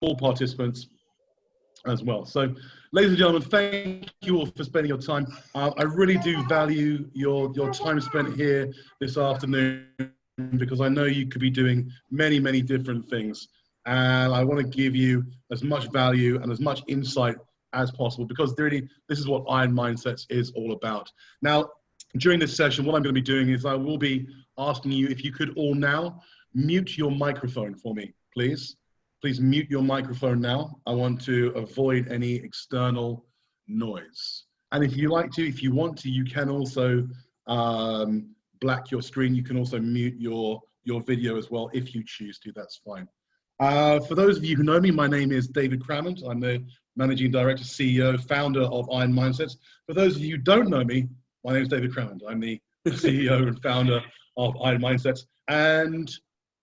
all participants as well. So, ladies and gentlemen, thank you all for spending your time. I really do value your time spent here this afternoon, because I know you could be doing many, many different things. And I want to give you as much value and as much insight as possible, because really, this is what Iron Mindsets is all about. Now, during this session, what I'm going to be doing is I will be asking you if you could all now mute your microphone for me, please. Please mute your microphone now. I want to avoid any external noise. And if you want to, you can also black your screen. You can also mute your video as well if you choose to. That's fine. For those of you who know me, my name is David Cramond. I'm the Managing Director, CEO, founder of Iron Mindsets. For those of you who don't know me, my name is David Cramond. I'm the CEO and founder of Iron Mindsets. And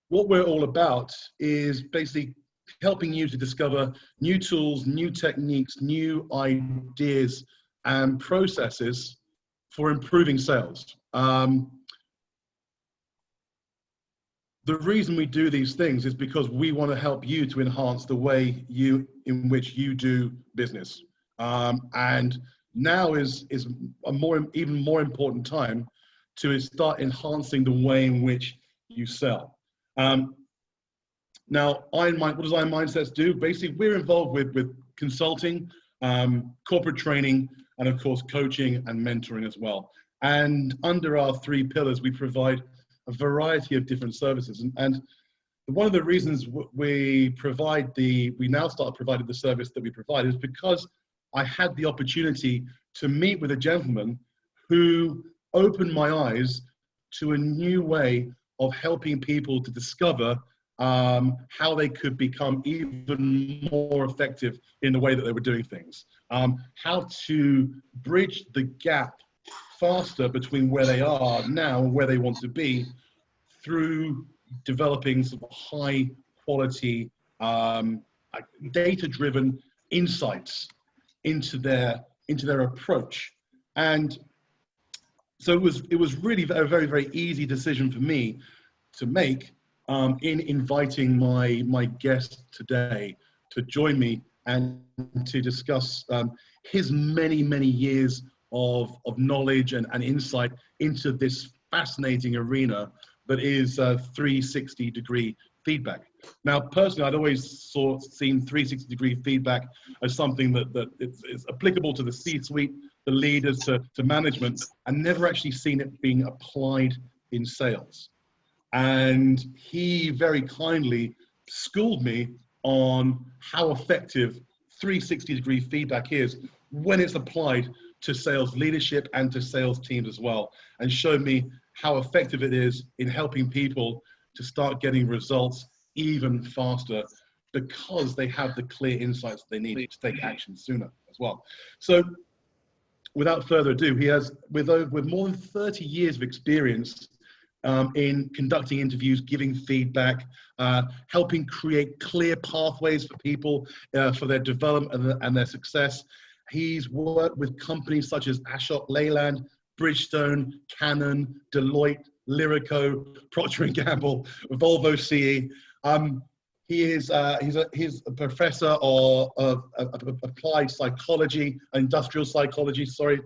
what we're all about is basically helping you to discover new tools, new techniques, new ideas and processes for improving sales. The reason we do these things is because we want to help you to enhance the way in which you do business. And now is a even more important time to start enhancing the way in which you sell. Now, what does Iron Mindsets do? Basically, we're involved with consulting, corporate training, and of course, coaching and mentoring as well. And under our 3 pillars, we provide a variety of different services. And one of the reasons we now start providing the service that we provide is because I had the opportunity to meet with a gentleman who opened my eyes to a new way of helping people to discover how they could become even more effective in the way that they were doing things, how to bridge the gap faster between where they are now and where they want to be through developing some high quality, data-driven insights into their approach. And so it was really a very, very easy decision for me to make in inviting my guest today to join me and to discuss his many, many years of knowledge and insight into this fascinating arena that is 360-degree feedback. Now, personally, I'd always seen 360-degree feedback as something that is applicable to the C-suite, the leaders, to management, and never actually seen it being applied in sales. And he very kindly schooled me on how effective 360-degree feedback is when it's applied to sales leadership and to sales teams as well, and showed me how effective it is in helping people to start getting results even faster because they have the clear insights they need to take action sooner as well. So without further ado, he has, with more than 30 years of experience in conducting interviews, giving feedback, helping create clear pathways for people for their development and their success. He's worked with companies such as Ashok Leyland, Bridgestone, Canon, Deloitte, Lyrico, Procter & Gamble, Volvo CE. He's a professor of applied psychology, industrial psychology, sorry.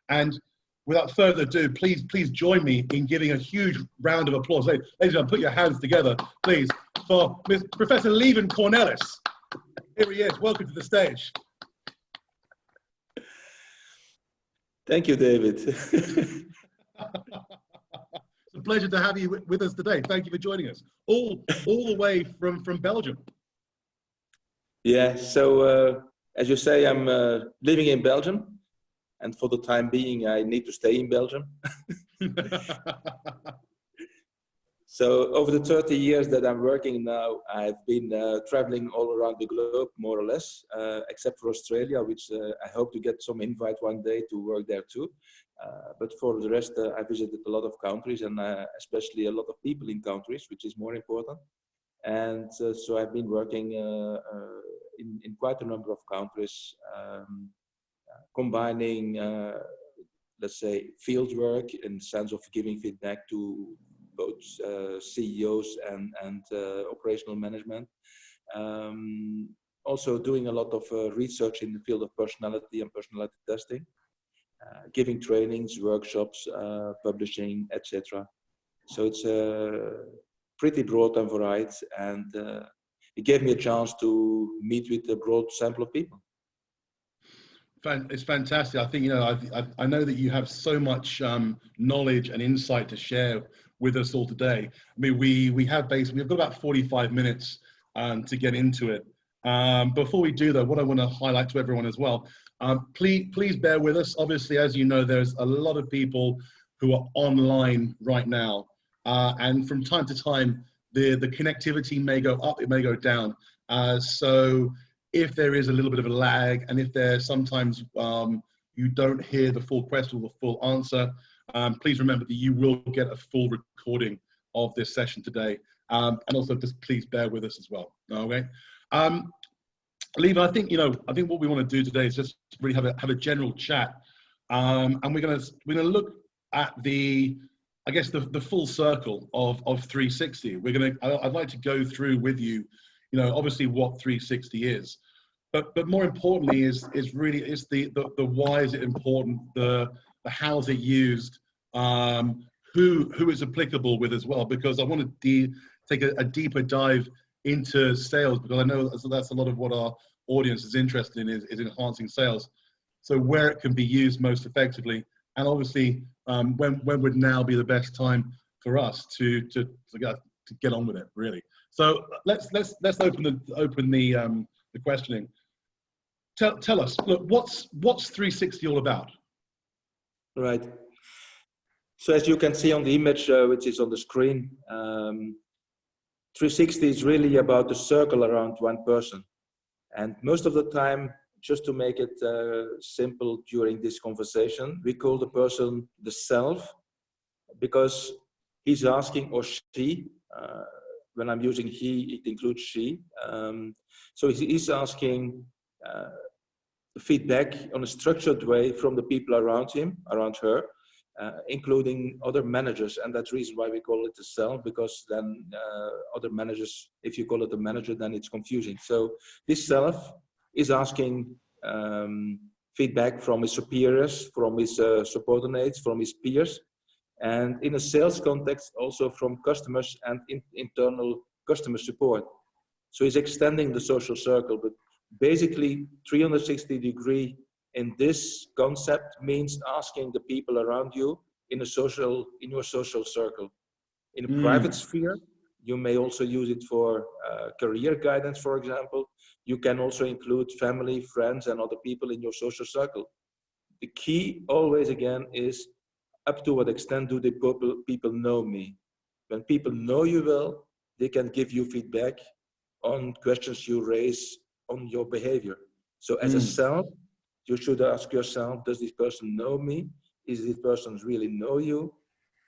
And without further ado, please join me in giving a huge round of applause. Ladies and gentlemen, put your hands together, please, for Professor Lieven Cornelis. Here he is. Welcome to the stage. Thank you, David. It's a pleasure to have you with us today. Thank you for joining us, all the way from Belgium. Yeah, so as you say, I'm living in Belgium, and for the time being, I need to stay in Belgium. So over the 30 years that I'm working now, I've been traveling all around the globe, more or less, except for Australia, which I hope to get some invite one day to work there too. But for the rest, I visited a lot of countries, and especially a lot of people in countries, which is more important. And so I've been working in quite a number of countries, combining, let's say, field work in the sense of giving feedback to both CEOs and operational management, Also doing a lot of research in the field of personality and personality testing, giving trainings, workshops, publishing, etc. So it's pretty broad and varied, and it gave me a chance to meet with a broad sample of people. It's fantastic. I think, you know, I know that you have so much knowledge and insight to share with us all today. I mean, we've got about 45 minutes to get into it. Before we do though, what I want to highlight to everyone as well, please bear with us. Obviously, as you know, there's a lot of people who are online right now. And from time to time, the connectivity may go up, it may go down. So if there is a little bit of a lag, and if there's sometimes you don't hear the full question or the full answer, please remember that you will get a full recording of this session today. And also just please bear with us as well. Okay. Lieven, I think what we want to do today is just really have a general chat. And we're gonna look at the full circle of 360. I'd like to go through with you, obviously what 360 is, but more importantly is the why is it important, the how is it used, who is applicable with as well, because I want to take a deeper dive into sales, because I know that's a lot of what our audience is interested in is enhancing sales. So where it can be used most effectively, and obviously when would now be the best time for us to get on with it, really. So let's open the questioning. Tell us, look, what's 360 all about? Right. So as you can see on the image, which is on the screen, 360 is really about the circle around one person. And most of the time, just to make it simple during this conversation, we call the person the self, because he's asking, or she, when I'm using he, it includes she. So he's asking feedback on a structured way from the people around him, around her, including other managers. And that's the reason why we call it the self, because then other managers, if you call it a manager, then it's confusing. So this self is asking feedback from his superiors, from his subordinates, from his peers, and in a sales context also from customers and internal customer support. So he's extending the social circle, but basically 360-degree in this concept means asking the people around you in your social circle. In a private sphere, you may also use it for career guidance, for example. You can also include family, friends, and other people in your social circle. The key always again is up to what extent do the people know me. When people know you well, they can give you feedback on questions you raise on your behavior. So as a self, you should ask yourself, does this person know me? Is this person really know you?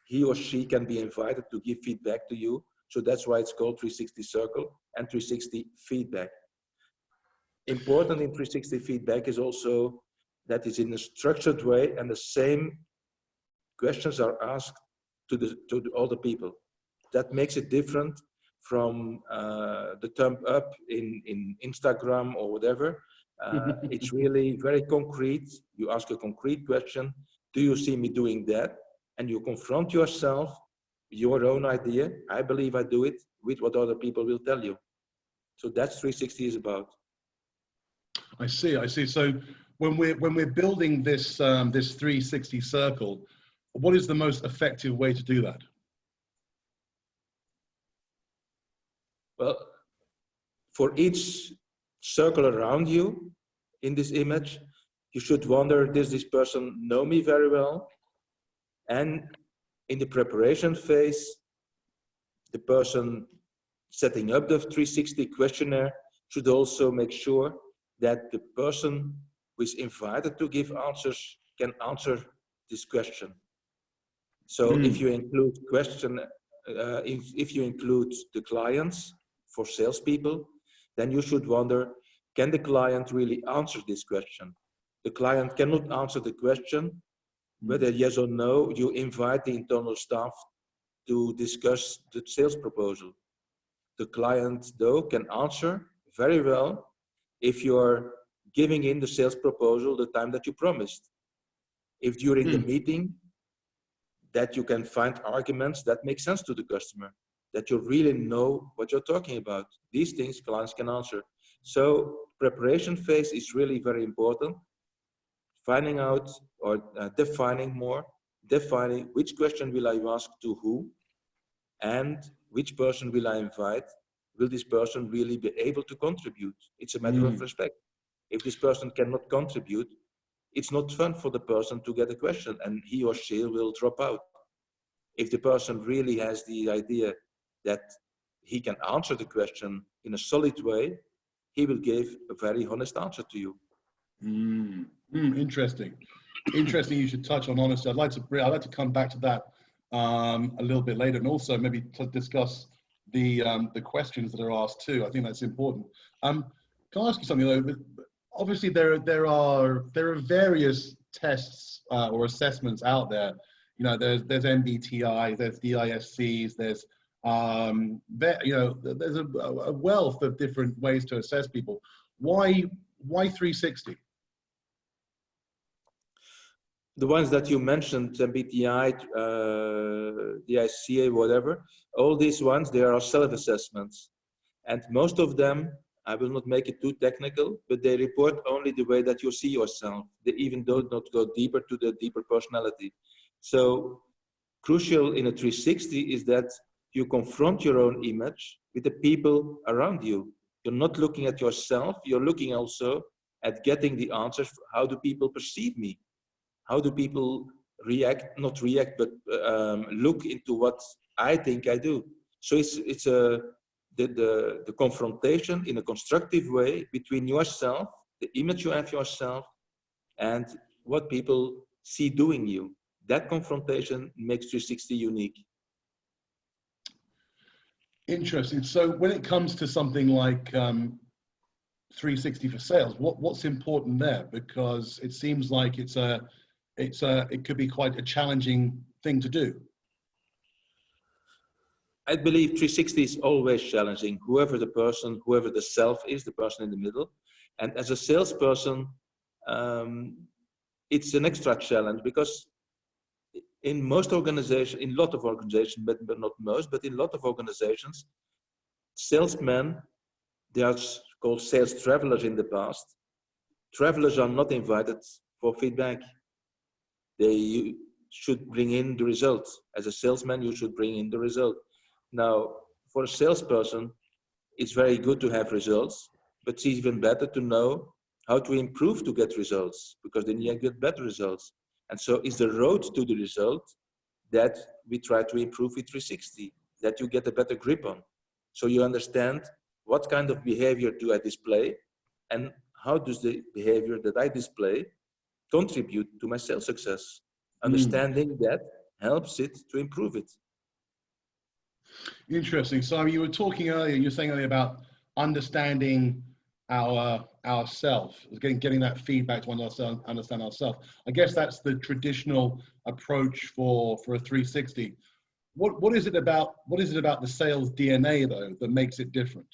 He or she can be invited to give feedback to you. So that's why it's called 360 circle and 360 feedback. Important in 360 feedback is also that it's in a structured way, and the same questions are asked to all the people. That makes it different from the thumb up in Instagram or whatever. It's really very concrete. You ask a concrete question. Do you see me doing that? And you confront yourself, your own idea. I believe I do it, with what other people will tell you. So that's 360 is about. I see. So when we're building this 360 circle, what is the most effective way to do that? Well, for each circle around you in this image, you should wonder, does this person know me very well? And in the preparation phase, the person setting up the 360 questionnaire should also make sure that the person who is invited to give answers can answer this question. So if you include if you include the clients for salespeople, then you should wonder, can the client really answer this question? The client cannot answer the question, whether yes or no, you invite the internal staff to discuss the sales proposal. The client, though, can answer very well if you're giving in the sales proposal the time that you promised. If during the meeting that you can find arguments that make sense to the customer, that you really know what you're talking about. These things clients can answer. So preparation phase is really very important. Finding out or defining which question will I ask to who, and which person will I invite. Will this person really be able to contribute? It's a matter of respect. If this person cannot contribute, it's not fun for the person to get a question, and he or she will drop out. If the person really has the idea that he can answer the question in a solid way, he will give a very honest answer to you. Interesting. Interesting. You should touch on honesty. I'd like to come back to that a little bit later, and also maybe to discuss the questions that are asked too. I think that's important. Can I ask you something though? Obviously, there are various tests or assessments out there. You know, there's MBTI, there's DISCs, there's there's a wealth of different ways to assess people. Why 360? The ones that you mentioned, MBTI, DICA, whatever, all these ones, they are self-assessments. And most of them, I will not make it too technical, but they report only the way that you see yourself. They even do not go deeper to the deeper personality. So crucial in a 360 is that you confront your own image with the people around you. You're not looking at yourself, you're looking also at getting the answers. How do people perceive me? How do people react, not react, but look into what I think I do? So it's the confrontation in a constructive way between yourself, the image you have yourself, and what people see doing you. That confrontation makes 360 unique. Interesting. So when it comes to something like 360 for sales, what's important there? Because it seems like it could be quite a challenging thing to do. I believe 360 is always challenging. Whoever the self is, the person in the middle. And as a salesperson, it's an extra challenge because in most organizations, in a lot of organizations, but not most, but in a lot of organizations, salesmen, they are called sales travelers in the past. Travelers are not invited for feedback. They should bring in the results. As a salesman, you should bring in the result. Now, for a salesperson, it's very good to have results, but it's even better to know how to improve to get results, because then you get better results. And so it's the road to the result that we try to improve with 360, that you get a better grip on. So you understand what kind of behavior do I display, and how does the behavior that I display contribute to my sales success. Understanding that helps it to improve it. Interesting. So you were talking earlier, you were saying earlier about understanding ourself, getting that feedback to understand ourselves. I guess that's the traditional approach for a 360. What is it about the sales DNA though that makes it different?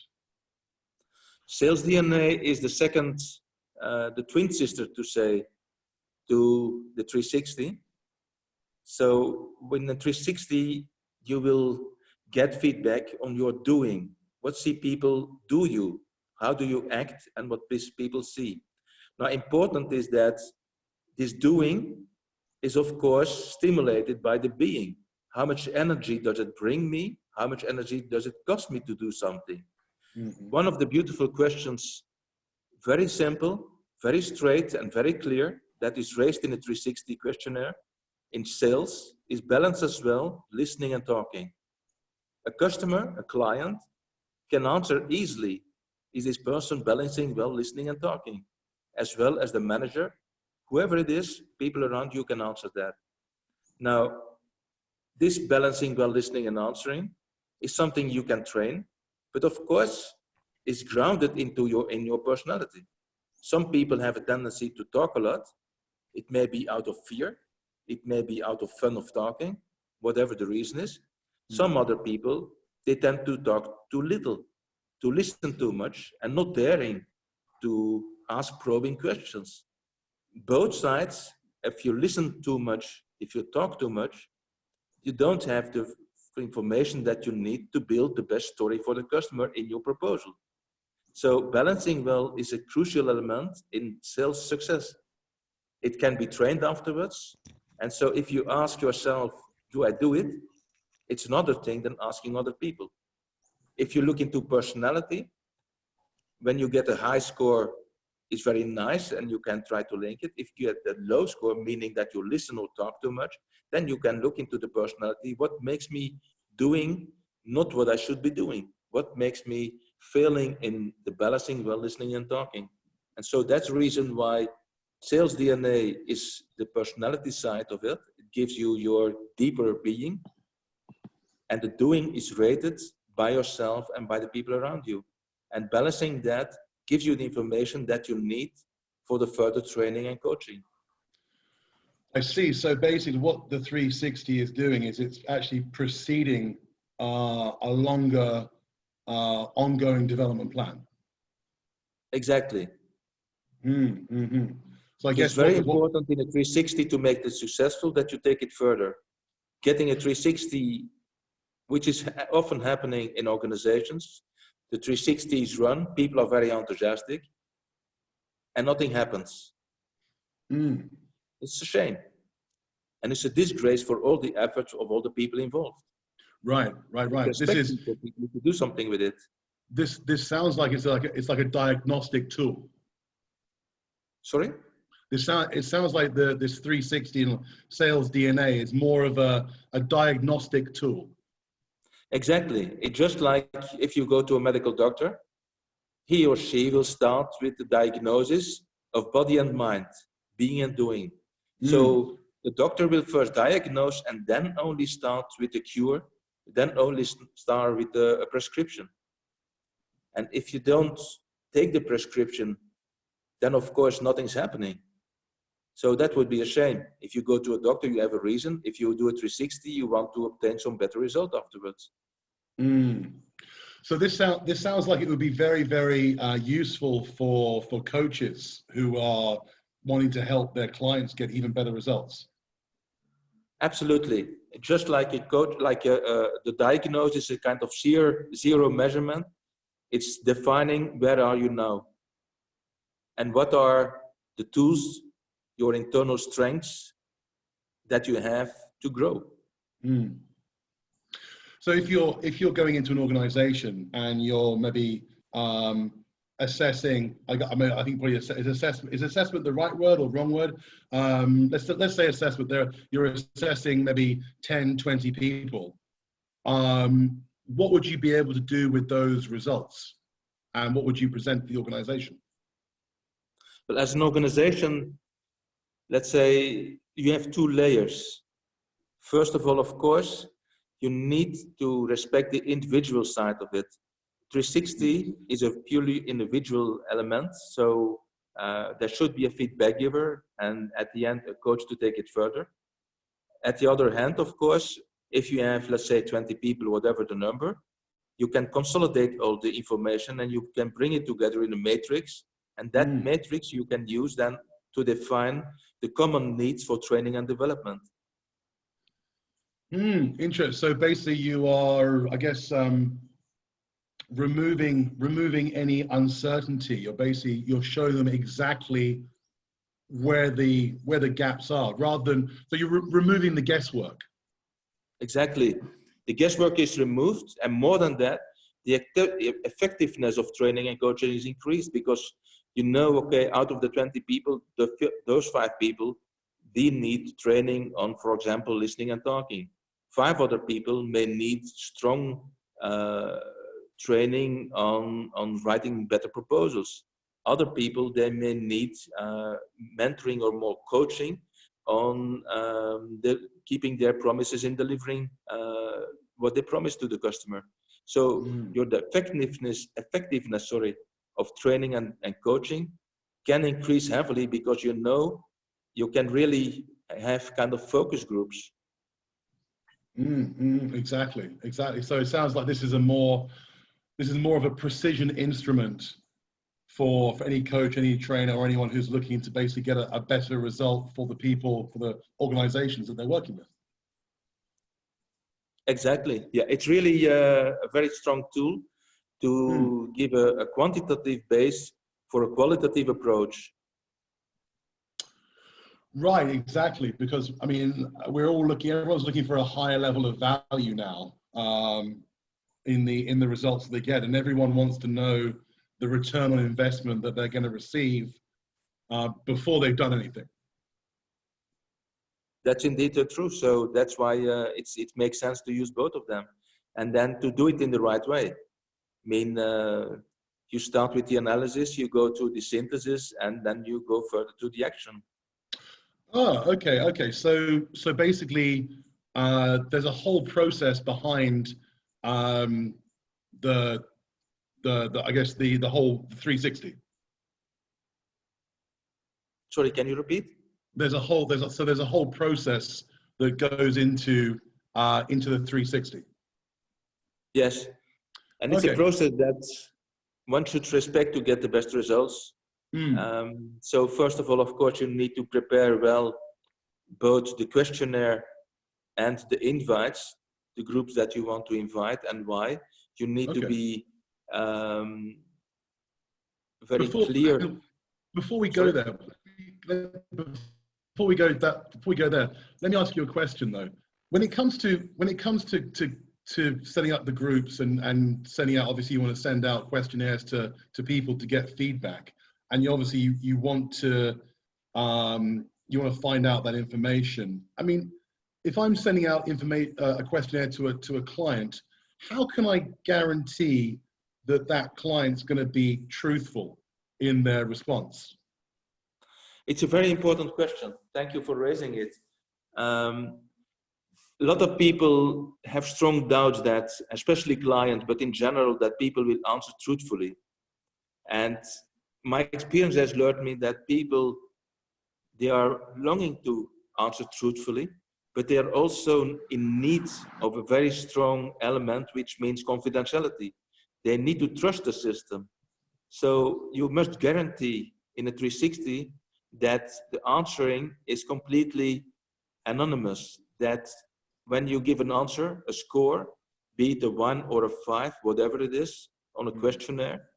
Sales DNA is the second, the twin sister to say, to the 360. So when the 360, you will get feedback on your doing. What see people do you? How do you act, and what people see? Now, important is that this doing is, of course, stimulated by the being. How much energy does it bring me? How much energy does it cost me to do something? One of the beautiful questions, very simple, very straight and very clear, that is raised in a 360 questionnaire in sales is balance as well, listening and talking. A customer, a client, can answer easily, is this person balancing well, listening and talking? As well as the manager, whoever it is, people around you can answer that. Now, this balancing well, listening and answering is something you can train, but of course, it's grounded in your personality. Some people have a tendency to talk a lot. It may be out of fear. It may be out of fun of talking, whatever the reason is. Some other people, they tend to talk too little. to listen too much and not daring to ask probing questions. Both sides, if you listen too much, if you talk too much, you don't have the information that you need to build the best story for the customer in your proposal. So balancing well is a crucial element in sales success. It can be trained afterwards. And so if you ask yourself, do I do it? It's another thing than asking other people. If you look into personality, when you get a high score, it's very nice and you can try to link it. If you get a low score, meaning that you listen or talk too much, then you can look into the personality. What makes me doing not what I should be doing? What makes me failing in the balancing while listening and talking? And so that's the reason why sales DNA is the personality side of it. It gives you your deeper being. And the doing is rated by yourself and by the people around you. And balancing that gives you the information that you need for the further training and coaching. I see. So basically what the 360 is doing is it's actually preceding a longer ongoing development plan. Exactly. Mm-hmm. So I guess it's very important in a 360 to make it successful that you take it further. Getting a 360, which is often happening in organizations, the 360 is run, people are very enthusiastic, and nothing happens. It's a shame. And it's a disgrace for all the efforts of all the people involved. Right. This is people to do something with it. This sounds like it's like a diagnostic tool. Sorry? It sounds like this 360 sales DNA is more of a diagnostic tool. Exactly. It's just like if you go to a medical doctor, he or she will start with the diagnosis of body and mind, being and doing. So the doctor will first diagnose and then only start with the cure, then only start with a prescription. And if you don't take the prescription, then of course nothing's happening. So that would be a shame. If you go to a doctor, you have a reason. If you do a 360, you want to obtain some better result afterwards. So this sounds like it would be very, very useful for coaches who are wanting to help their clients get even better results. Absolutely. Just like a coach, like the diagnosis is a kind of zero measurement. It's defining where are you now and what are the tools, your internal strengths that you have to grow. So if you're going into an organization and you're maybe assessing, I think probably is assessment the right word or wrong word? Let's say assessment. You're assessing maybe 10, 20 people. What would you be able to do with those results, and what would you present to the organization? Well, as an organization, let's say you have two layers. First of all, of course, you need to respect the individual side of it. 360 is a purely individual element, so there should be a feedback giver and at the end a coach to take it further. At the other hand, of course, if you have, let's say, 20 people, whatever the number, you can consolidate all the information and you can bring it together in a matrix, and that matrix you can use then to define the common needs for training and development. Interesting. So basically you are, I guess, removing any uncertainty. You're showing them exactly where the gaps are, rather than, so you're removing the guesswork. Exactly. The guesswork is removed, and more than that, the effectiveness of training and coaching is increased, because you know, okay, out of the 20 people, those 5 people, they need training on, for example, listening and talking. 5 other people may need strong training on writing better proposals. Other people, they may need mentoring or more coaching on keeping their promises in delivering what they promise to the customer. So the effectiveness of training and coaching can increase heavily, because you know you can really have kind of focus groups. Exactly. So it sounds like this is a more this is more of a precision instrument for any coach, any trainer, or anyone who's looking to basically get a better result for the people, for the organizations that they're working with. Exactly. Yeah, it's really a very strong tool to give a quantitative base for a qualitative approach. Right, exactly. Because I mean, everyone's looking for a higher level of value now in the results that they get, and everyone wants to know the return on investment that they're going to receive before they've done anything. That's indeed true. So that's why it makes sense to use both of them, and then to do it in the right way. I mean, you start with the analysis, you go to the synthesis, and then you go further to the action. Oh, okay. So basically, there's a whole process behind the I guess the whole 360. Sorry, can you repeat? There's a whole process that goes into the 360. Yes, and it's a process that one should respect to get the best results. So first of all, of course, you need to prepare well both the questionnaire and the invites, the groups that you want to invite and why. You need to be very clear. Before we go there, let me ask you a question though. When it comes to setting up the groups and sending out, obviously you want to send out questionnaires to people to get feedback, and you obviously you want to find out that information. I mean, if I'm sending out a questionnaire to a client, how can I guarantee that client's going to be truthful in their response? It's a very important question. Thank you for raising it. A lot of people have strong doubts that, especially clients, but in general, that people will answer truthfully. And my experience has learned me that people, they are longing to answer truthfully, but they are also in need of a very strong element, which means confidentiality. They need to trust the system. So you must guarantee in a 360 that the answering is completely anonymous, that when you give an answer, a score, be it a 1 or a 5, whatever it is, on a questionnaire,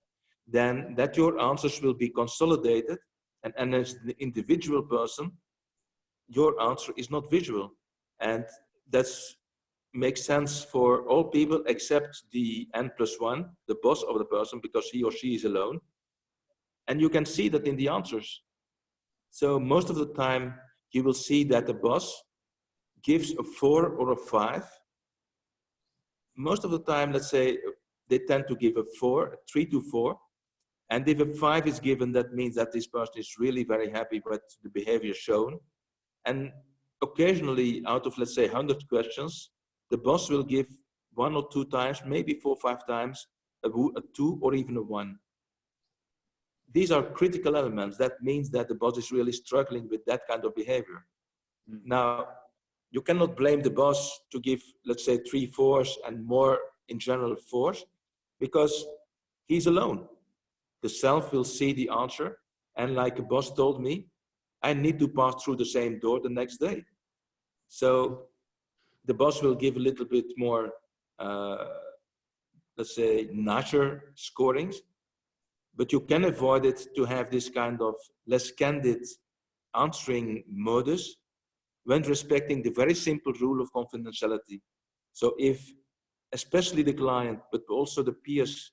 then that your answers will be consolidated, and as the individual person, your answer is not visual. And that makes sense for all people except the N+1, the boss of the person, because he or she is alone. And you can see that in the answers. So most of the time, you will see that the boss gives a 4 or a 5. Most of the time, let's say, they tend to give a 4, 3 to 4. And if a 5 is given, that means that this person is really very happy with the behavior shown. And occasionally, out of, let's say, 100 questions, the boss will give 1 or 2 times, maybe 4 or 5 times, a 2 or even a 1. These are critical elements. That means that the boss is really struggling with that kind of behavior. Now, you cannot blame the boss to give, let's say, 3 4s and more in general 4s, because he's alone. The self will see the answer, and like a boss told me, I need to pass through the same door the next day. So the boss will give a little bit more, let's say, nicer scorings, but you can avoid it to have this kind of less candid answering modus when respecting the very simple rule of confidentiality. So if, especially the client, but also the peers,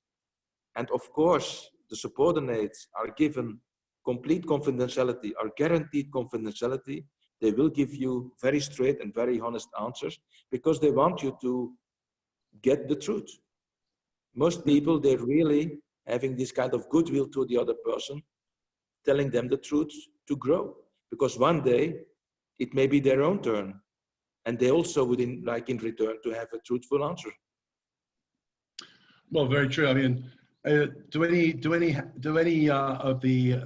and of course, the subordinates are given complete confidentiality, are guaranteed confidentiality, they will give you very straight and very honest answers because they want you to get the truth. Most people, they're really having this kind of goodwill to the other person, telling them the truth to grow, because one day it may be their own turn, and they also would like in return to have a truthful answer. Well, very true. I mean, do any of the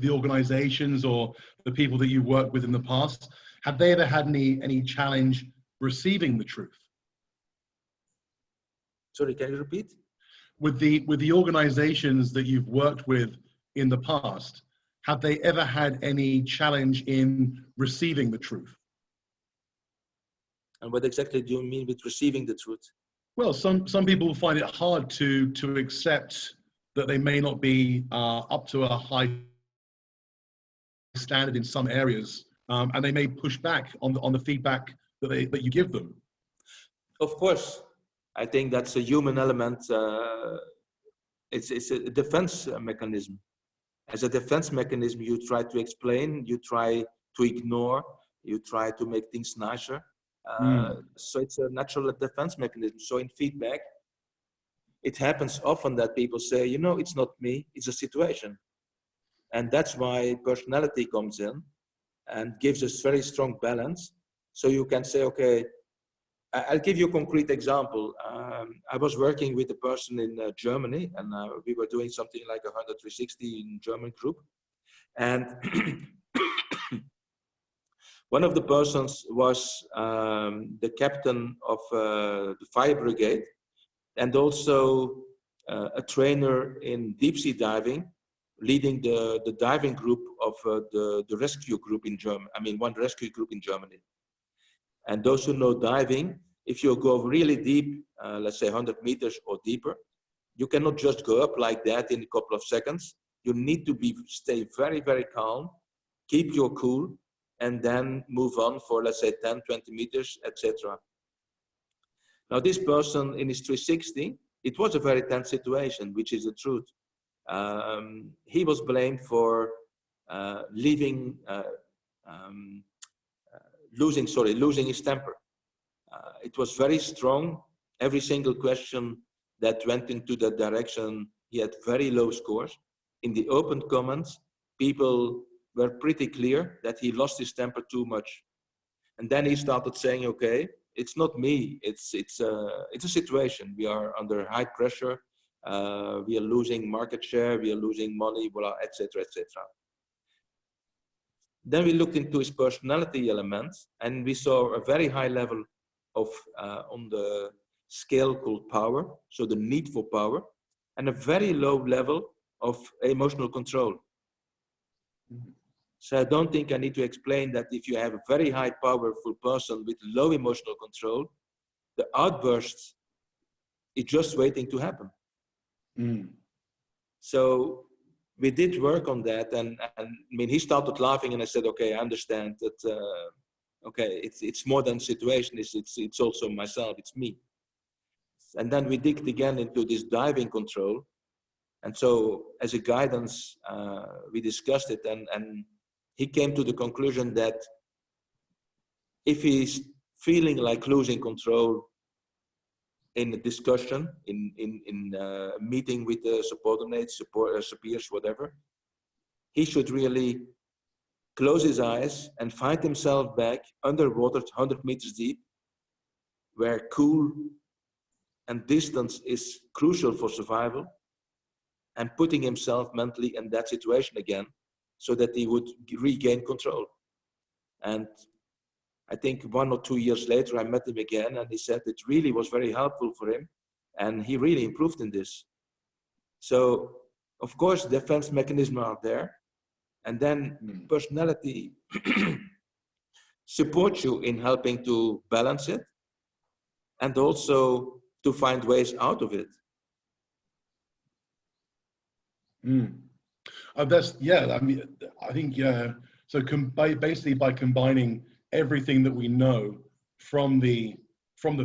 organizations or the people that you work with in the past, have they ever had any challenge receiving the truth? Sorry, can you repeat? with the organizations that you've worked with in the past, have they ever had any challenge in receiving the truth? And what exactly do you mean with receiving the truth? Well, some people find it hard to accept that they may not be up to a high standard in some areas, and they may push back on the feedback that you give them. Of course, I think that's a human element. It's a defense mechanism. As a defense mechanism, you try to explain, you try to ignore, you try to make things nicer. So it's a natural defense mechanism. So in feedback, it happens often that people say, you know, it's not me, it's a situation. And that's why personality comes in and gives us very strong balance. So you can say, okay, I'll give you a concrete example. I was working with a person in Germany, and we were doing something like 100-360 in German group. And one of the persons was the captain of the fire brigade, and also a trainer in deep sea diving, leading the diving group of the rescue group in Germany. I mean, one rescue group in Germany. And those who know diving, if you go really deep, let's say 100 meters or deeper, you cannot just go up like that in a couple of seconds. You need to stay very, very calm, keep your cool, and then move on for, let's say, 10, 20 meters, etc. Now, this person in his 360, it was a very tense situation, which is the truth. He was blamed for losing his temper. It was very strong. Every single question that went into that direction, he had very low scores. In the open comments, people were pretty clear that he lost his temper too much. And then he started saying, okay, it's not me, it's a situation. We are under high pressure. We are losing market share, we are losing money, etc., etc. Then we looked into his personality elements, and we saw a very high level of on the scale called power, so the need for power, and a very low level of emotional control. Mm-hmm. So I don't think I need to explain that if you have a very high powerful person with low emotional control, the outburst is just waiting to happen. So we did work on that, and I mean, he started laughing, and I said, okay, I understand that, okay, it's more than situation, it's also myself, it's me. And then we digged again into this diving control. And so as a guidance, we discussed it, and he came to the conclusion that if he's feeling like losing control in a discussion, in a meeting with the subordinates, superiors, whatever, he should really close his eyes and find himself back underwater, 100 meters deep, where cool and distance is crucial for survival, and putting himself mentally in that situation again, so that he would regain control. And I think 1 or 2 years later, I met him again, and he said it really was very helpful for him, and he really improved in this. So, of course, defense mechanisms are there, and then personality supports you in helping to balance it, and also to find ways out of it. That's, yeah, I mean, I think, so basically by combining everything that we know from the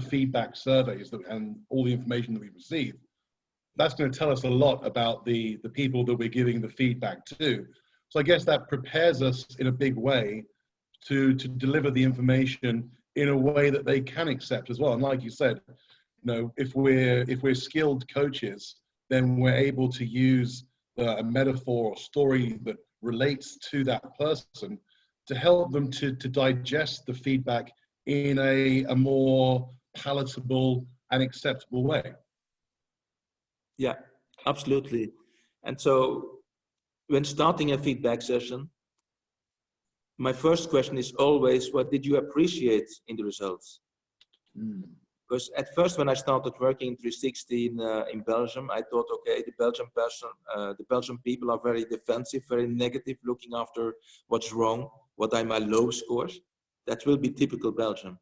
feedback surveys and all the information that we receive, that's going to tell us a lot about the people that we're giving the feedback to. So I guess that prepares us in a big way to deliver the information in a way that they can accept as well. And like you said, you know, if we're skilled coaches, then we're able to use a metaphor or story that relates to that person to help them to digest the feedback in a more palatable and acceptable way. Yeah, absolutely. And so when starting a feedback session, my first question is always, what did you appreciate in the results? Because at first, when I started working in 360 in Belgium, I thought, okay, the Belgian people are very defensive, very negative, looking after what's wrong, what are my low scores. That will be typical Belgium.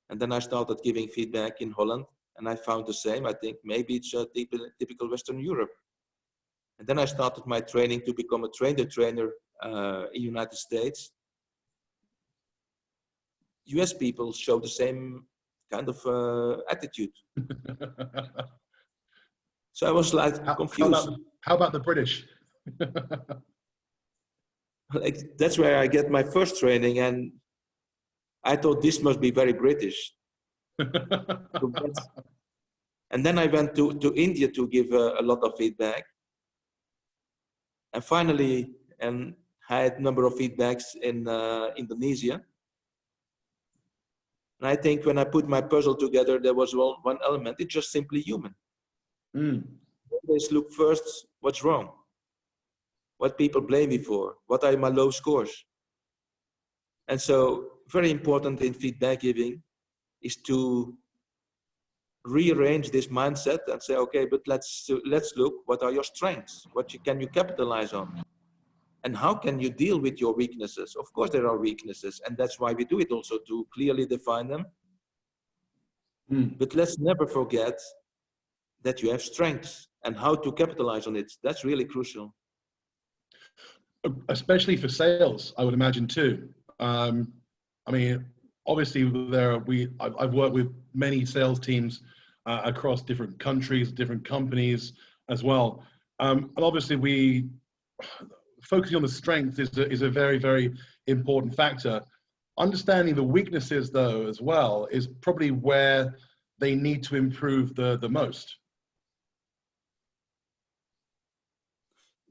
And then I started giving feedback in Holland, and I found the same. I think maybe it's typical Western Europe. And then I started my training to become a trainer in United States. US people show the same kind of attitude. So I was like confused. How about the British? Like, that's where I get my first training, and I thought this must be very British. And then I went to India to give a lot of feedback. And finally, I had a number of feedbacks in Indonesia. And I think when I put my puzzle together, there was one element. It's just simply human. Always look first, what's wrong? What people blame me for? What are my low scores? And so, very important in feedback giving is to rearrange this mindset and say, okay, but let's look, what are your strengths? Can you capitalize on? And how can you deal with your weaknesses? Of course, there are weaknesses, and that's why we do it also, to clearly define them. But let's never forget that you have strengths and how to capitalize on it. That's really crucial. Especially for sales, I would imagine too. I mean, obviously I've worked with many sales teams across different countries, different companies as well. And obviously focusing on the strength is a very, very important factor. Understanding the weaknesses though as well is probably where they need to improve the most.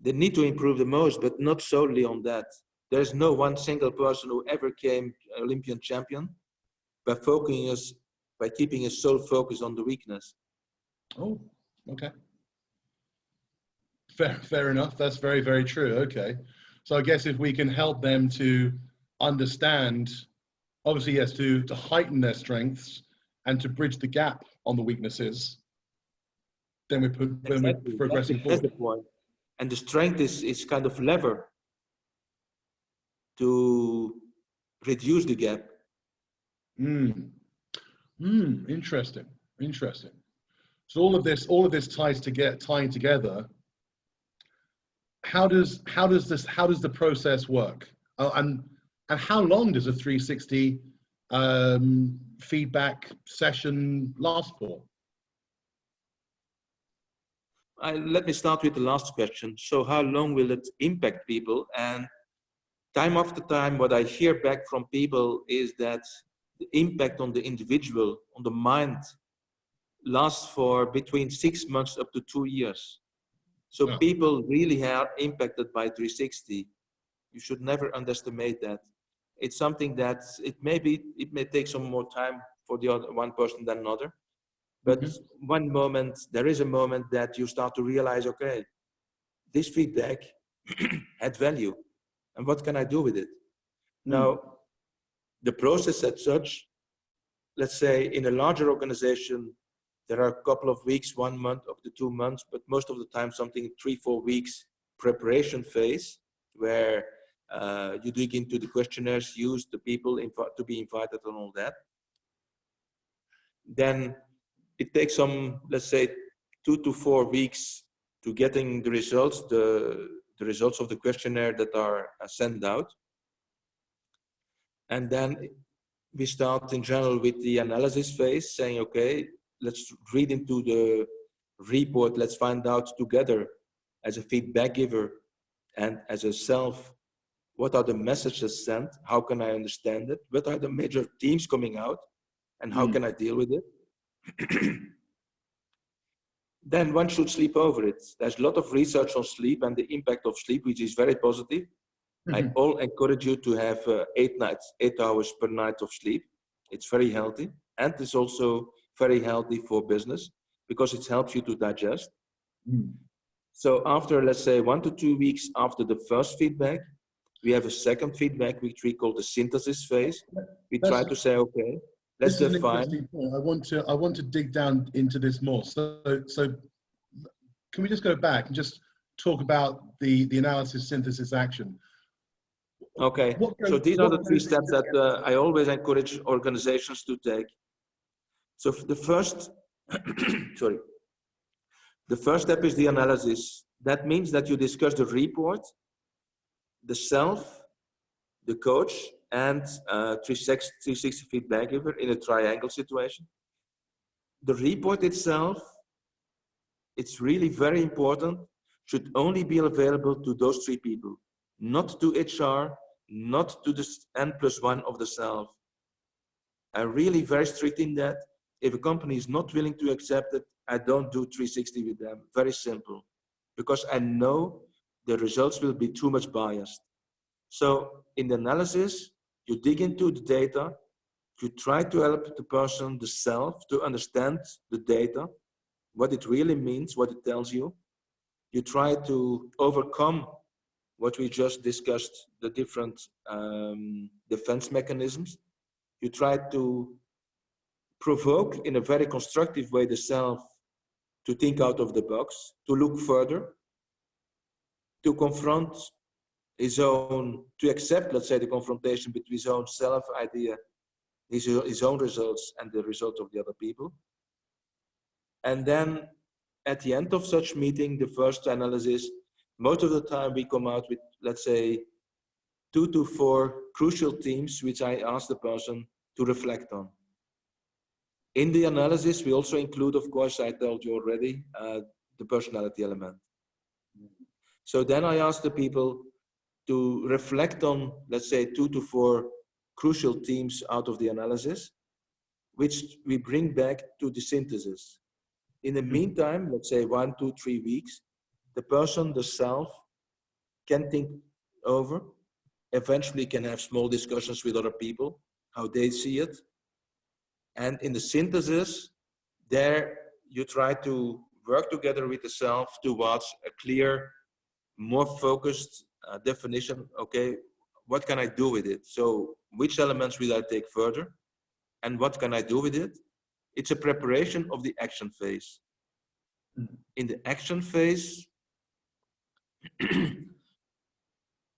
They need to improve the most, but not solely on that. There's no one single person who ever came Olympian champion by keeping his sole focus on the weakness. Oh, okay. Fair enough. That's very, very true. Okay. So I guess if we can help them to understand, obviously, yes, to heighten their strengths and to bridge the gap on the weaknesses, then we're progressing forward. That's the point. And the strength is kind of lever to reduce the gap. Interesting. So all of this tying together. How does the process work? And how long does a 360 feedback session last for? Let me start with the last question. So how long will it impact people? And time after time, what I hear back from people is that the impact on the individual, on the mind, lasts for between 6 months up to 2 years. So people really are impacted by 360. You should never underestimate that. It's something that it may take some more time for the other one person than another. But there is a moment that you start to realize, okay, this feedback had value. And what can I do with it? Now, the process as such, let's say in a larger organization, there are a couple of weeks, 1 month up to 2 months, but most of the time something 3-4 weeks preparation phase where you dig into the questionnaires, use the people to be invited and all that. Then it takes some, let's say, 2 to 4 weeks to getting the results, the results of the questionnaire that are sent out. And then we start in general with the analysis phase, saying, okay, let's read into the report. Let's find out together as a feedback giver and as a self, what are the messages sent? How can I understand it? What are the major themes coming out? And how can I deal with it? Then one should sleep over it. There's a lot of research on sleep and the impact of sleep, which is very positive. I all encourage you to have 8 hours per night of sleep. It's very healthy. And it's also very healthy for business because it helps you to digest. So after, let's say, 1 to 2 weeks after the first feedback, we have a second feedback, which we call the synthesis phase. We try to say, okay, Let's this is an define. interesting point. I want to dig down into this more. So can we just go back and just talk about the analysis, synthesis, action? Okay, so these are the 3 steps that I always encourage organizations to take. So the first, sorry, the first step is the analysis. That means that you discuss the report, the self, the coach, and 360 feedback giver in a triangle situation. The report itself, it's really very important, should only be available to those 3 people, not to HR, not to the N+1 of the self. I'm really very strict in that. If a company is not willing to accept it, I don't do 360 with them. Very simple. Because I know the results will be too much biased. So in the analysis, you dig into the data, you try to help the person, the self, to understand the data, what it really means, what it tells you. You try to overcome what we just discussed, the different defense mechanisms. You try to provoke in a very constructive way the self to think out of the box, to look further, to confront his own, to accept, let's say, the confrontation between his own self idea, his own results and the result of the other people. And then at the end of such meeting, the first analysis, most of the time we come out with, let's say, 2 to 4 crucial themes, which I ask the person to reflect on. In the analysis, we also include, of course, I told you already, the personality element. So then I ask the people to reflect on, let's say, 2 to 4 crucial themes out of the analysis, which we bring back to the synthesis. In the meantime, let's say 1, 2, 3 weeks, the person, the self, can think over, eventually can have small discussions with other people, how they see it. And in the synthesis, there you try to work together with the self towards a clear, more focused definition. Okay, what can I do with it? So which elements will I take further? And what can I do with it? It's a preparation of the action phase. In the action phase,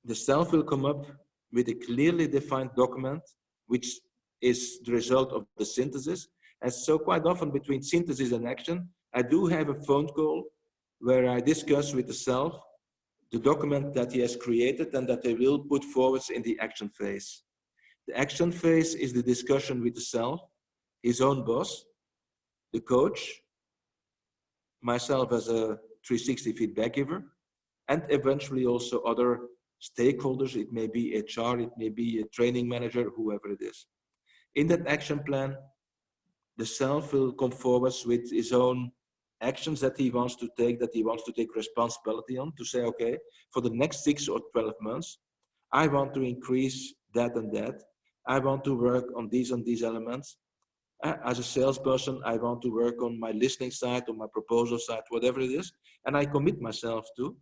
the self will come up with a clearly defined document, which is the result of the synthesis. And so quite often between synthesis and action, I do have a phone call where I discuss with the self the document that he has created and that they will put forward in the action phase. The action phase is the discussion with the self, his own boss, the coach, myself as a 360 feedback giver, and eventually also other stakeholders. It may be HR, it may be a training manager, whoever it is. In that action plan, the self will come forward with his own actions that he wants to take responsibility on, to say, okay, for the next 6 or 12 months, I want to increase that and that. I want to work on these and these elements. As a salesperson, I want to work on my listening side, on my proposal side, whatever it is, and I commit myself to.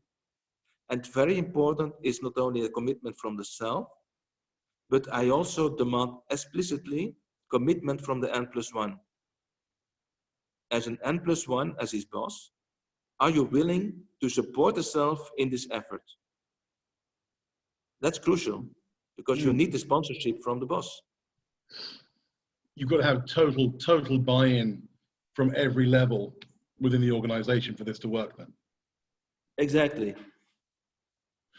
And very important is not only a commitment from the self, but I also demand explicitly commitment from the N+1. As an N+1, as his boss, are you willing to support the self in this effort? That's crucial, because you need the sponsorship from the boss. You've got to have total buy-in from every level within the organization for this to work then. Exactly.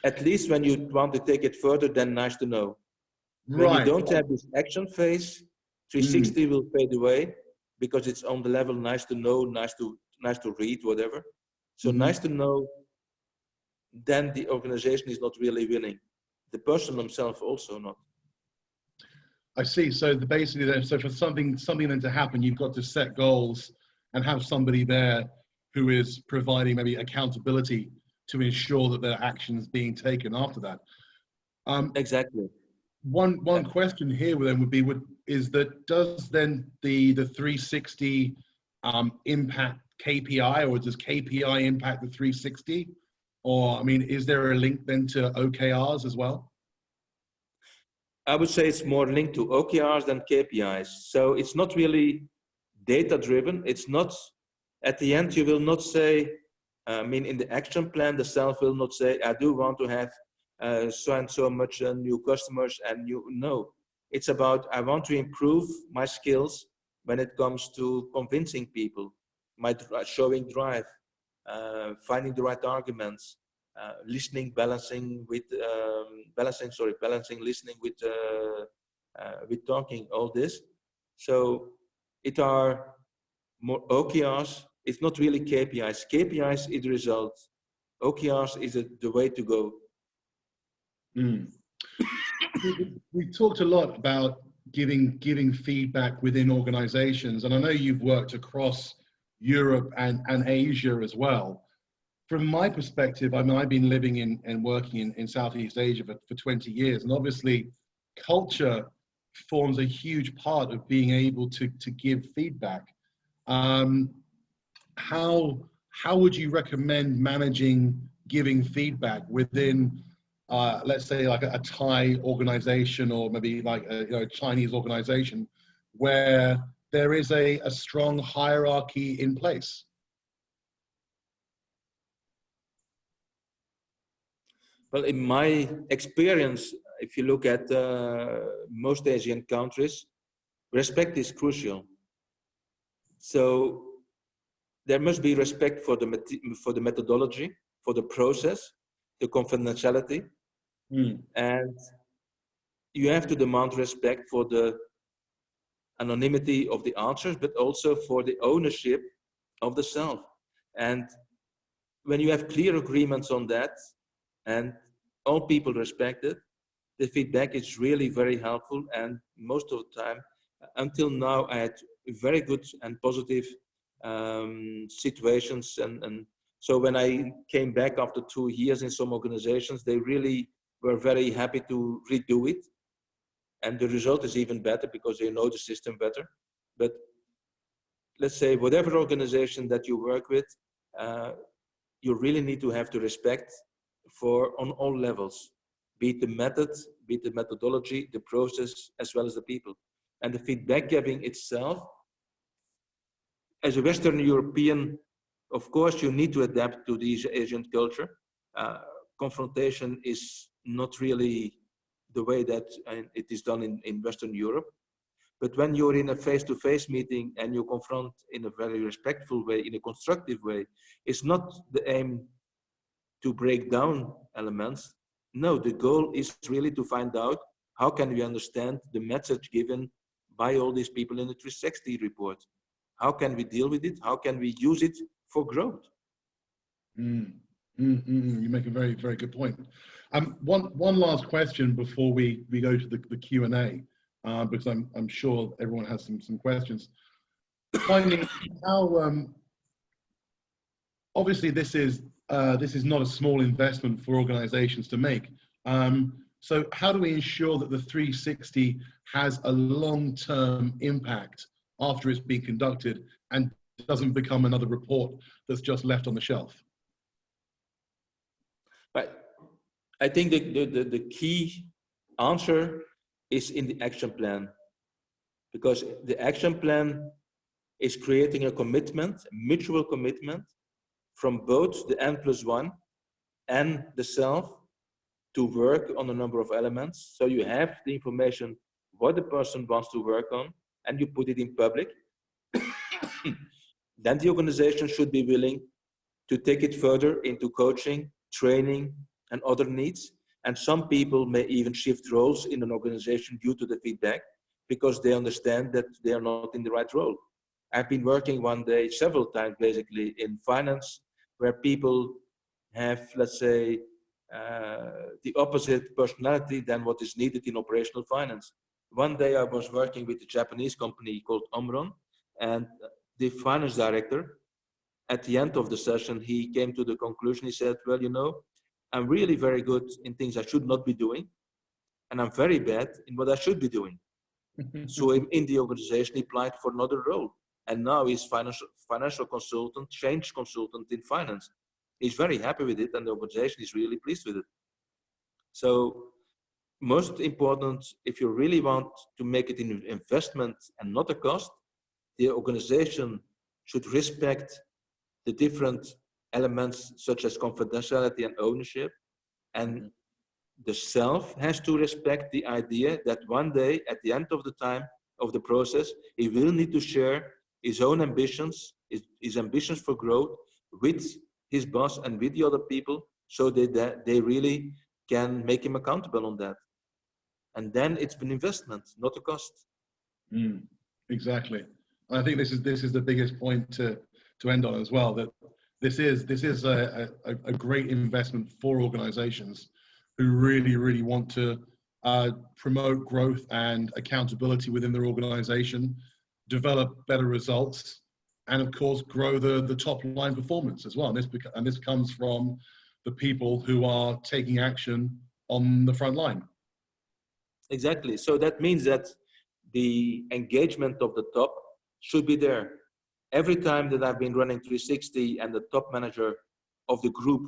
At least when you want to take it further, then nice to know. When you don't have this action phase, 360 will fade away because it's on the level nice to know, nice to read, whatever. So nice to know, then the organization is not really winning. The person himself also not. I see. So basically, then, so for something then to happen, you've got to set goals and have somebody there who is providing maybe accountability to ensure that their actions being taken after that. Exactly. One question here then would be, is that does then the 360 impact KPI, or does KPI impact the 360? Or I mean, is there a link then to OKRs as well? I would say it's more linked to OKRs than KPIs. So it's not really data driven. It's not, at the end, you will not say, I mean, in the action plan, the self will not say, I do want to have so and so much new customers and no. It's about, I want to improve my skills when it comes to convincing people, showing drive, finding the right arguments, listening, balancing, listening with talking, all this. So it are more OKRs. It's not really KPIs. KPIs is the result. OKRs is the way to go. Mm. We've talked a lot about giving feedback within organizations, and I know you've worked across Europe and Asia as well. From my perspective, I mean, I've been living and working in Southeast Asia for 20 years, and obviously culture forms a huge part of being able to give feedback. How would you recommend managing giving feedback within, let's say, like a Thai organization, or maybe like a Chinese organization, where there is a strong hierarchy in place? Well, in my experience, if you look at most Asian countries, respect is crucial. So there must be respect for the methodology, for the process, the confidentiality, and you have to demand respect for the anonymity of the answers, but also for the ownership of the self. And when you have clear agreements on that, and all people respect it, the feedback is really very helpful. And most of the time, until now, I had very good and positive situations. And so when I came back after 2 years in some organizations, they really were very happy to redo it. And the result is even better because they know the system better. But let's say whatever organization that you work with, you really need to have the respect for on all levels, be it the method, be it the methodology, the process, as well as the people. And the feedback giving itself, as a Western European, of course, you need to adapt to the Asian culture. Confrontation is not really the way that it is done in Western Europe. But when you're in a face-to-face meeting and you confront in a very respectful way, in a constructive way, it's not the aim to break down elements. No, the goal is really to find out how can we understand the message given by all these people in the 360 report. How can we deal with it? How can we use it for growth? You make a very, very good point. One last question before we go to the Q&A, because I'm sure everyone has some questions. Finding how, obviously this is not a small investment for organizations to make. So how do we ensure that the 360 has a long-term impact after it's been conducted and doesn't become another report that's just left on the shelf? But I think the key answer is in the action plan, because the action plan is creating a commitment, a mutual commitment from both the N+1 and the self to work on a number of elements. So you have the information what the person wants to work on, and you put it in public. Then the organization should be willing to take it further into coaching, training, and other needs. And some people may even shift roles in an organization due to the feedback, because they understand that they are not in the right role. I've been working one day, several times basically, in finance, where people have, let's say, the opposite personality than what is needed in operational finance. One day I was working with a Japanese company called Omron, and the finance director, at the end of the session, he came to the conclusion, he said, well, you know, I'm really very good in things I should not be doing, and I'm very bad in what I should be doing. So in the organization, he applied for another role, and now he's financial consultant, change consultant in finance. He's very happy with it, and the organization is really pleased with it. So most important, if you really want to make it an investment and not a cost, the organization should respect the different elements such as confidentiality and ownership. And the self has to respect the idea that one day at the end of the time of the process, he will need to share his own ambitions, his ambitions for growth with his boss and with the other people, so that they really can make him accountable on that. And then it's an investment, not a cost. Exactly. I think this is the biggest point to end on as well, that this is a great investment for organizations who really want to promote growth and accountability within their organization, develop better results, and of course grow the top line performance as well. And this comes from the people who are taking action on the front line. Exactly. So that means that the engagement of the top should be there. Every time that I've been running 360 and the top manager of the group,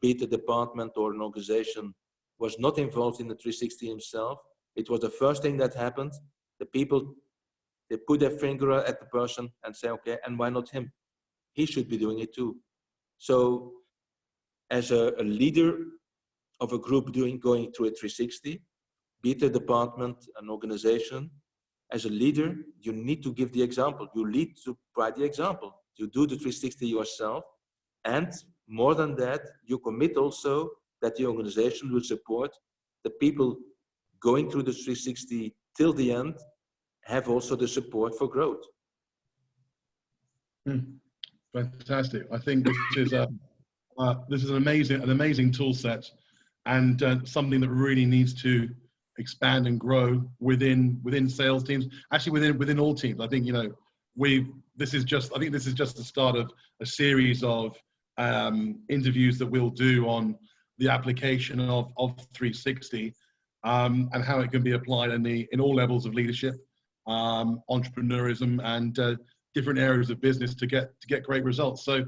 be it a department or an organization, was not involved in the 360 himself, it was the first thing that happened. The people, they put their finger at the person and say, okay, and why not him? He should be doing it too. So as a leader of a group going through a 360, be it a department, an organization, as a leader, you need to give the example. You need to provide the example. You do the 360 yourself. And more than that, you commit also that the organization will support the people going through the 360 till the end, have also the support for growth. Fantastic. I think this is an amazing tool set, and something that really needs to expand and grow within sales teams, actually within all teams. I think, you know, this is just the start of a series of interviews that we'll do on the application of 360 and how it can be applied in all levels of leadership, entrepreneurism, and different areas of business to get great results. So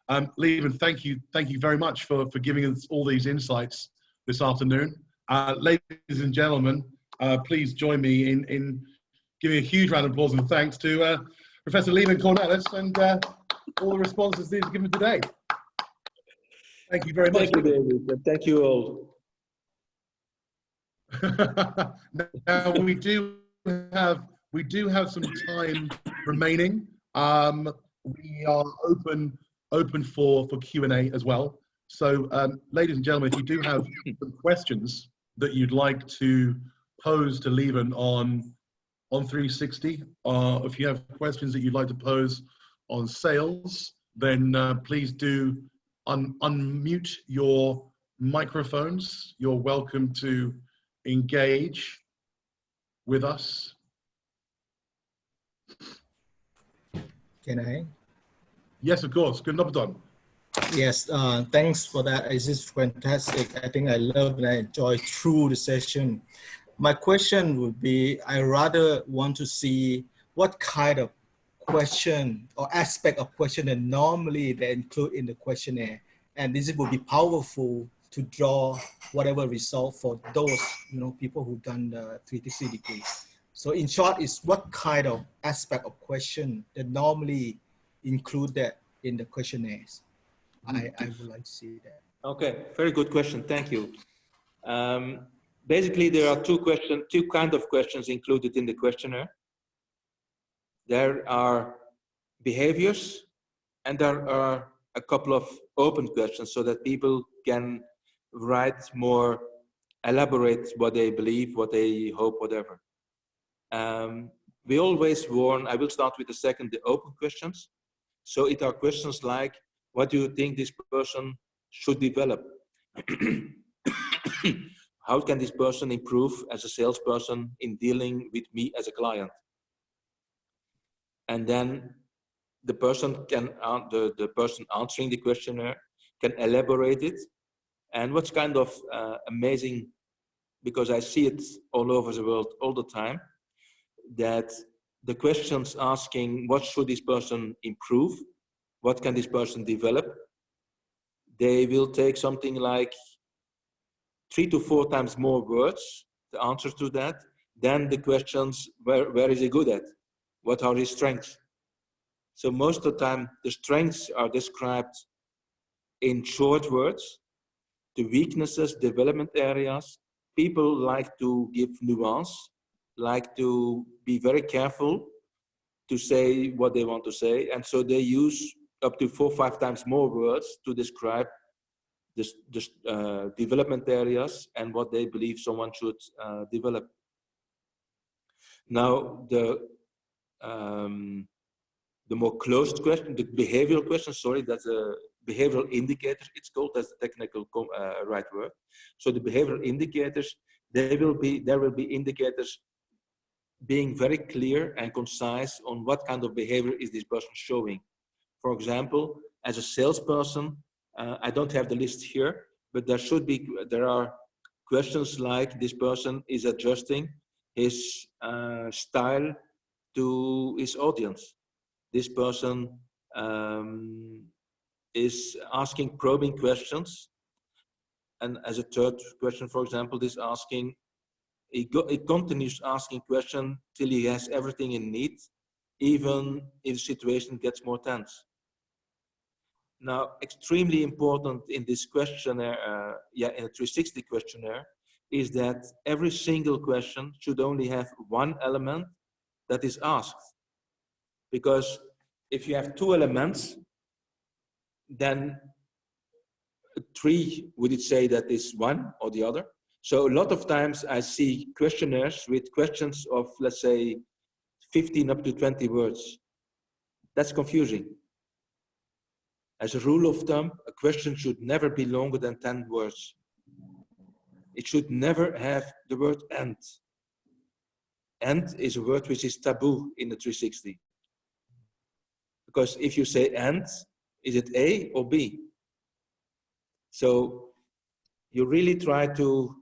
Lieven, thank you very much for giving us all these insights this afternoon. Ladies and gentlemen, please join me in giving a huge round of applause and thanks to Professor Lieven Cornelis and all the responses he's given today. Thank you very much. Thank you, David, and thank you all. Now we do have some time remaining. We are open for Q&A as well. So, ladies and gentlemen, if you do have some questions that you'd like to pose to Lieven on 360, if you have questions that you'd like to pose on sales, then please do unmute your microphones. You're welcome to engage with us. Can I? Yes, of course. Good enough. Yes, thanks for that. This is fantastic. I think I love and I enjoy through the session. My question would be, I rather want to see what kind of question or aspect of question that normally they include in the questionnaire. And this would be powerful to draw whatever result for those, you know, people who've done the 360 degree. So in short, is what kind of aspect of question that normally include that in the questionnaires? I would like to see that. Okay, very good question. Thank you. Basically, there are two kind of questions included in the questionnaire. There are behaviors, and there are a couple of open questions so that people can write more, elaborate what they believe, what they hope, whatever. We always warn, I will start with the second, the open questions. So it are questions like, what do you think this person should develop? How can this person improve as a salesperson in dealing with me as a client? And then the person the person answering the questionnaire can elaborate it. And what's kind of amazing, because I see it all over the world all the time, that the questions asking what should this person improve, what can this person develop, they will take something like 3 to 4 times more words the answer to that. Then the questions, where is he good at? What are his strengths? So most of the time, the strengths are described in short words. The weaknesses, development areas. People like to give nuance, like to be very careful to say what they want to say. And so they use up to 4 or 5 times more words to describe this development areas and what they believe someone should develop. Now, the more closed question, the behavioral question, sorry, that's a behavioral indicator, it's called, that's the technical right word. So the behavioral indicators, there will be indicators being very clear and concise on what kind of behavior is this person showing. For example, as a salesperson, I don't have the list here, but there are questions like this person is adjusting his style to his audience. This person is asking probing questions. And as a third question, for example, he continues asking questions till he has everything in need, even if the situation gets more tense. Now, extremely important in this questionnaire, in a 360 questionnaire, is that every single question should only have one element that is asked. Because if you have 2 elements, then 3, would it say that is one or the other? So a lot of times I see questionnaires with questions of, let's say, 15 up to 20 words. That's confusing. As a rule of thumb, a question should never be longer than 10 words. It should never have the word "and." "And" is a word which is taboo in the 360. Because if you say "and," is it A or B? So you really try to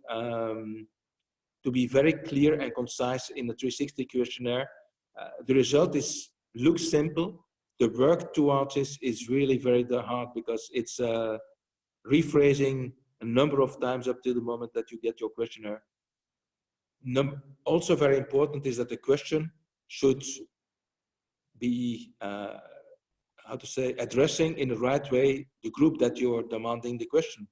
be very clear and concise in the 360 questionnaire. The result looks simple. The work towards this is really very hard because it's rephrasing a number of times up to the moment that you get your questionnaire. Also very important is that the question should be, addressing in the right way the group that you're demanding the question.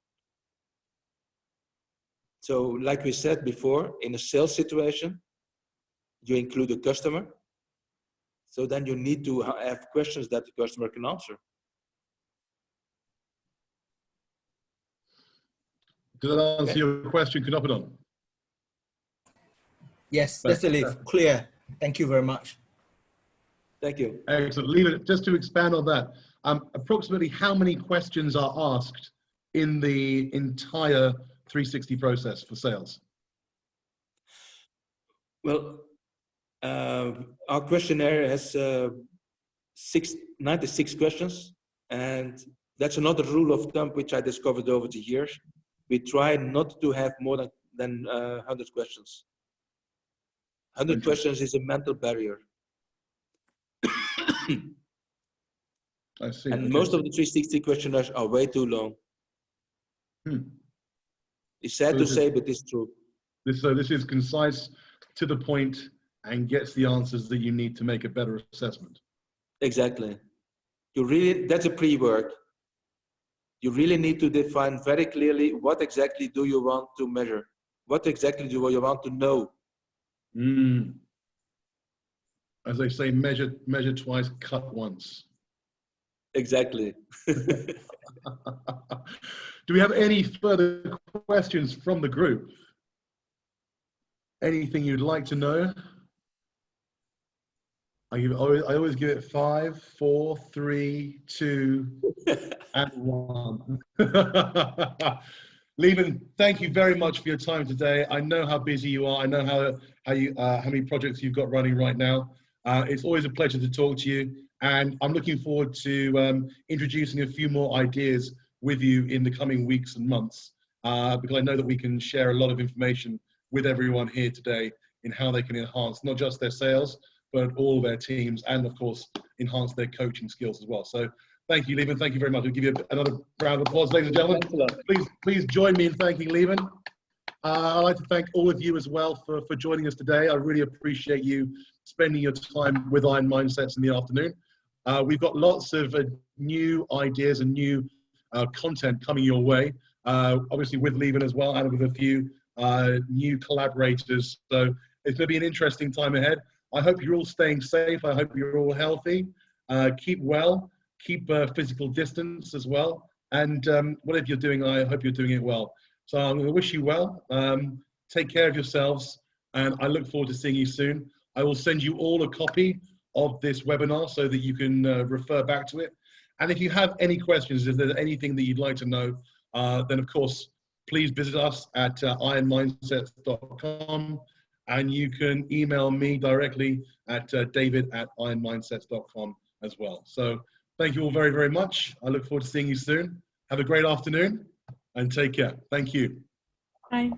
So like we said before, in a sales situation, you include a customer. So then you need to have questions that the customer can answer. Did that answer your question, Knoppenon? Yes, definitely clear. Thank you very much. Thank you. Excellent. Lieven, just to expand on that, approximately how many questions are asked in the entire 360 process for sales? Well, our questionnaire has 96 questions, and that's another rule of thumb which I discovered over the years. We try not to have more than 100 questions. 100 questions is a mental barrier. I see. And most of the 360 questionnaires are way too long. It's sad to say, but it's true. So this is concise, to the point, and gets the answers that you need to make a better assessment. Exactly. That's a pre-work. You really need to define very clearly what exactly do you want to measure? What exactly do you want to know? As they say, measure twice, cut once. Exactly. Do we have any further questions from the group? Anything you'd like to know? I always give it 5, 4, 3, 2, and 1. Lieven, thank you very much for your time today. I know how busy you are. I know how many projects you've got running right now. It's always a pleasure to talk to you, and I'm looking forward to introducing a few more ideas with you in the coming weeks and months, because I know that we can share a lot of information with everyone here today in how they can enhance not just their sales, but all their teams, and of course, enhance their coaching skills as well. So thank you, Lieven. Thank you very much. We'll give you another round of applause, ladies and gentlemen. Please join me in thanking Lieven. I'd like to thank all of you as well for joining us today. I really appreciate you spending your time with Iron Mindsets in the afternoon. We've got lots of new ideas and new content coming your way, obviously with Lieven as well, and with a few new collaborators. So it's going to be an interesting time ahead. I hope you're all staying safe. I hope you're all healthy. Keep well, keep physical distance as well. And whatever you're doing, I hope you're doing it well. So I'm going to wish you well. Take care of yourselves, and I look forward to seeing you soon. I will send you all a copy of this webinar so that you can refer back to it. And if you have any questions, if there's anything that you'd like to know, then of course, please visit us at ironmindsets.com, and you can email me directly at david@ironmindsets.com as well. So thank you all very, very much. I look forward to seeing you soon. Have a great afternoon and take care. Thank you. Bye.